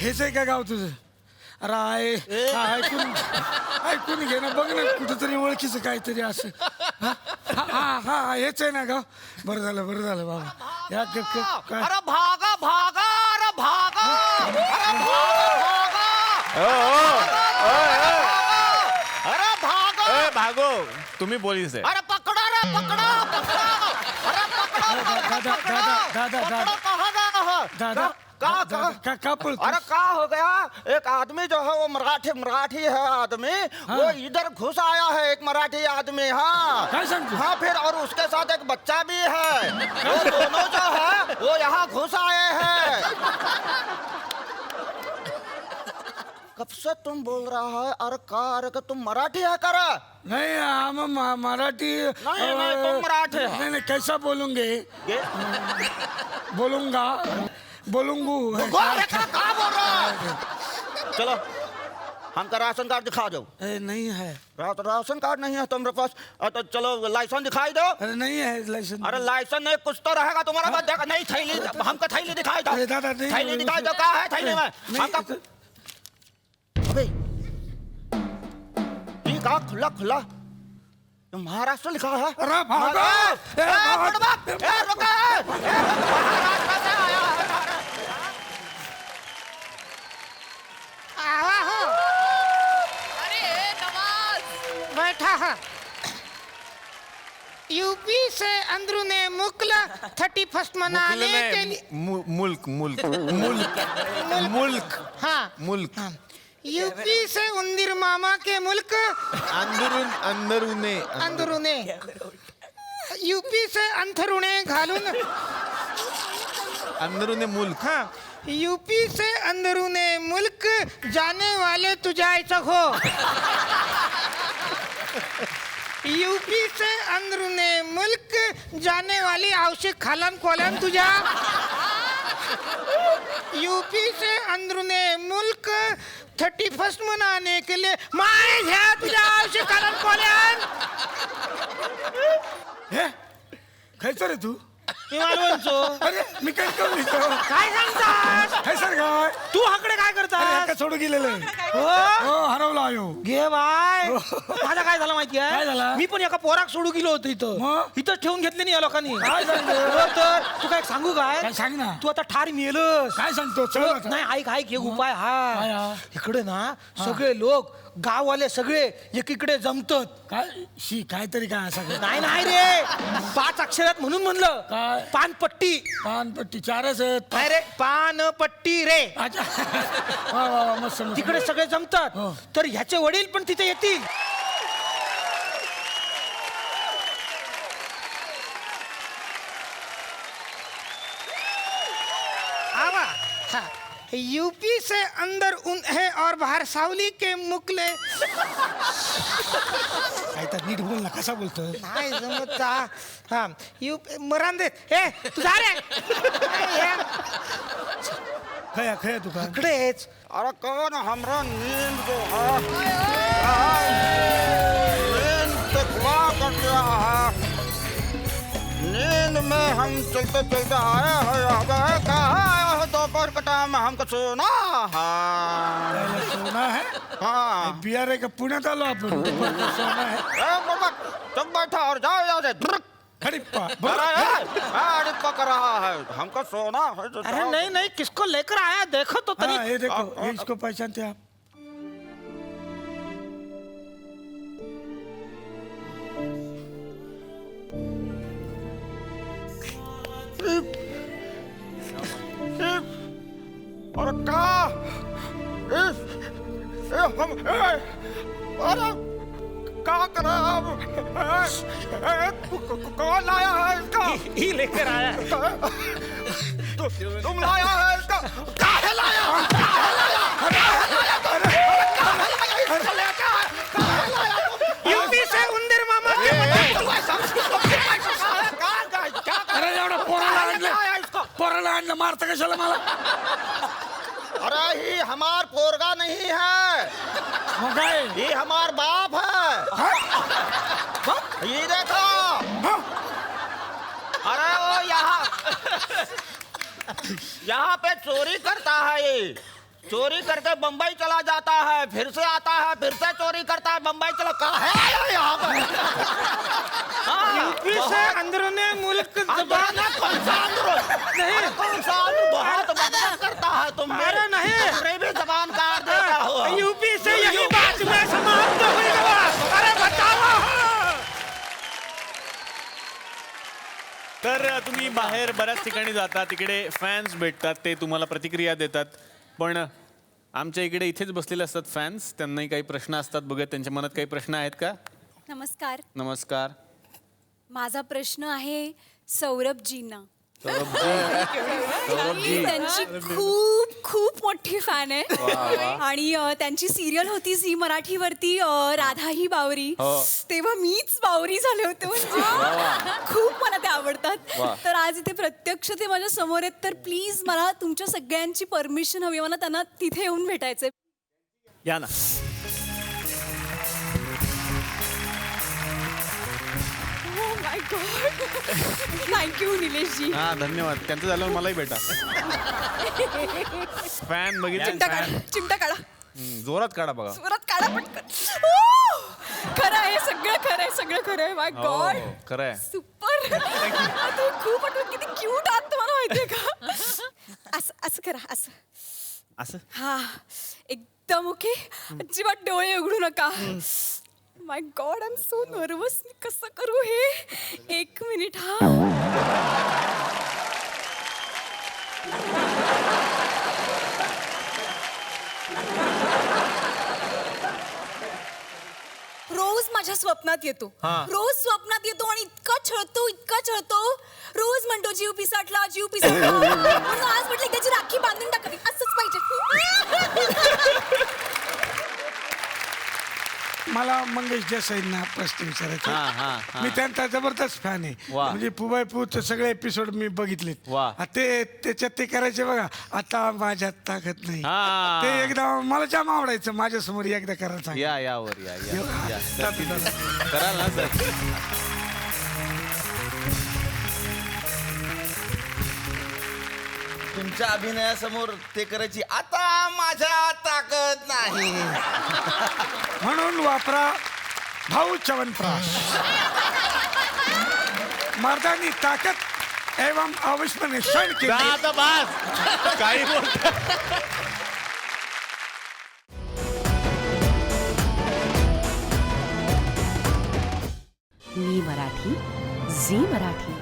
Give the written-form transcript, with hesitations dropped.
हेच आहे का गाव तुझं? अरे ऐकून घे ना, बघ ना कुठंतरी ओळखीचं काहीतरी असं. हा हेच आहे ना गाव. बरं झालं बाबा. या काय अरे भागा भागा, अरे भागा, अरे भागा अरे भागा. भागो, तुम्ही पोलीस आहे. अरे पकड़ा रे, पकड़ा पकड़ा, अरे पकड़ा दादा कहाँ का पळतो? अरे क्या हो गया? एक आदमी जो है वो मराठी है आदमी, वो इधर घुस आया है, एक मराठी आदमी। हाँ काय सांगतो? हाँ, फिर और उसके साथ एक बच्चा भी है। वो दोनों जो है वो यहाँ घुस आए हैं। कब से तुम बोल रहा है? अरे तुम मराठी है कर? नहीं हम मराठी नहीं, तुम मराठी है। नहीं कैसा बोलूंगे? बोलूंगू कहाँ बोल रहा है? चलो हमका राशन कार्ड दिखा दो। नहीं है। राशन कार्ड नहीं है तुम्हारे पास? तो चलो लाइसेंस दिखाई दो। अरे नहीं है लाइसेंस। अरे लाइसेंस नहीं, कुछ तो रहेगा तुम्हारा पास। देखा नहीं, थैली हमका थैली दिखाई दो। दादा नहीं, थैली दिखाई दो, क्या है थैली में? अबे ये कहा खुला खुला महाराष्ट्र लिखा है। अरे भागो! महाराष्ट्र से आया है। अरे नवाज बैठा है। यूपी से अंदरूने मुल्क 31 मनाने के लिए। मुल्क हाँ मुल्क यूपी से उंदीर मामा के मुल्क अंदरूने यूपी से अंथरुणे घालून अंदरूने मुल्क. हाँ यूपी से अंदरूने मुल्क जाने वाले तुझायचं हो. यूपी से अंदरूने मुल्क जाने वाली आवश्यक खालन कोलन तुझा. यूपी से अंदरूने मुल्क 31 मनाने के लिए माय घ्या तुझ्या आवश्यक खालन कोलन. हे खायचं रे तू? बोलतो अरे मी काय करू इथं? काय सांगतास? काय सर काय? तू हाकडे काय करतास? का सोडून गेलेलं हो हरवला आयो. घे बाय. माझा काय झालं माहितीये? काय झालं? मी पण एका पोराक सोडू गेलो होतो इथं. मग? इथं ठेवून घेतले नाही या लोकांनी. काय सांगतो? हो तर तू काय सांगू काय? काय सांग ना. तू आता ठार मेलस. काय सांगतो? चल आता. नाही ऐक एक उपाय काय हा. हा? इकडे ना सगळे लोक गाववाले सगळे एकीकडे जमतात. काय काहीतरी काय असं नाही रे 5 अक्षरात म्हणून म्हणलं. काय? पानपट्टी. पानपट्टी 4च आहेत. काय रे पानपट्टी रे. अच्छा. वा मस्त मस्त. तिकडे सगळे जमतात. हो. तर ह्याचे वडील पण तिथे येतील. आवा हाँ. यूपी से अंदर उन है और बाहर सावली के मुकले. काय तर नीट बोल ना, कसा बोलतोय? नाही जमता. हा यूपी मरान दे. ए तू जा रे. खया तू का? इकडेच. अरे कौन हमरा नींद जो है नींद से खुला कर दिया है. नींद में हम चलते चलते आए हैं. अब कहा दोपहर का टाइम में हमको सोना है. सोना है? हाँ बिहार आहे का पुण्यात आलो आपण? सोना है. तुम बैठा और जाओ यहाँ से. हरिप्पा अरे कर रहा है, हमको सोना है. अरे नहीं किसको लेकर आया देखो तो तनी. हाँ, ये देखो ये इसको पहचानते आप? और का हम अरे क्या कर रहे हैं हम? कौन लाया है इसका? ही लेकर आया. तुम लाया है इसका? काहे लाया? यूपी से उंदीर मामा के अरे एवढा पोराला आणलं मारता कशाला मला? अरे ही हमार पोरगा नहीं है, मग काय? ये हमार बाप है. ये देखो. अरे वो यहाँ पे चोरी करता है ये. चोरी करके बम्बई चला जाता है, फिर से आता है, फिर से चोरी करता है, बम्बई चला कहा है यहाँ पर। हाँ, यूपी से अंदरूनी मुल्क जबान है, कौन सा अंदरून? नहीं। कौन सा अंदरून? बहुत बदमाश करता है तुम। अरे नहीं। तुमने भी जबान काट देता हो। यूपी से यही बात में समाप्त हुई जवाब। अरे बताओ। तर तुम्ही बाहेर बऱ्याच ठिकाणी जाता, तिकडे फॅन्स भेटतात, ते तुम्हाला प्रतिक्रिया देतात. पण आमच्या इकडे इथेच बसलेले असतात फॅन्स, त्यांनाही काही प्रश्न असतात. बघत त्यांच्या मनात काही प्रश्न आहेत का? नमस्कार. नमस्कार. माझा प्रश्न आहे सौरभजींना. सौरभजी. मी त्यांची खूप खूप मोठी फॅन आहे आणि त्यांची सिरियल होती झी मराठीवरती राधा ही बावरी. हो. तेव्हा मीच बावरी झाले होते. म्हणजे खूप मला ते आवडतात. तर आज इथे प्रत्यक्ष ते माझ्या समोर आहेत, तर प्लीज मला तुमच्या सगळ्यांची परमिशन हवी. मला त्यांना तिथे येऊन भेटायचंय. या ना. माय गॉड. थँक्यू निलेशजी. हा धन्यवाद. त्यांचं झाल्यावर मलाही भेटा. फॅन बघितले. चिमटा काढा, चिमटा काढा, जोरात काढा बघा. सुरात काढा पटकन. ओ! खरं आहे, सगळं खरं आहे, सगळं खरं आहे. माय गॉड. खरं आहे. सुपर. तुम्ही खूप आठवण, किती क्यूट आहात तुम्हाला माहितीये का? असं असं करा, असं. असं हा एकदम ओके. अजिबात डोळे उघडू नका. My god, I am so nervous. मी कसं करू हे? एक मिनिट. हा रोज माझ्या स्वप्नात येतो. रोज स्वप्नात येतो आणि इतका छळतो, इतका छळतो. रोज म्हणतो जीव पिसाटला, जीव पिसाटला. म्हणून आज म्हटलं त्याची राखी बांधून टाकावी. असंच पाहिजे. मला मंगेश देसाईंना प्रश्न विचारायचा. हा, हा, हा. मी त्यांचा जबरदस्त फॅन आहे. वा. म्हणजे पुबाई पूचे सगळे एपिसोड मी बघितलेत. वा. ते त्याच्यात ते करायचे बघा, आता माझ्यात ताकद नाही. हा. ते एकदा मला जाम आवडायचं. माझ्या समोर एकदा करायला सांग. या यावर या या या. करा ना सर. तुमच्या अभिनयासमोर ते करायची आता माझ्या ताकद नाही. म्हणून वापरा भाऊ च्यवनप्राश. मर्दानी ताकद एवं अवश्य क्षण के लिए. आता बस. काही बोलता. मी मराठी, झी मराठी.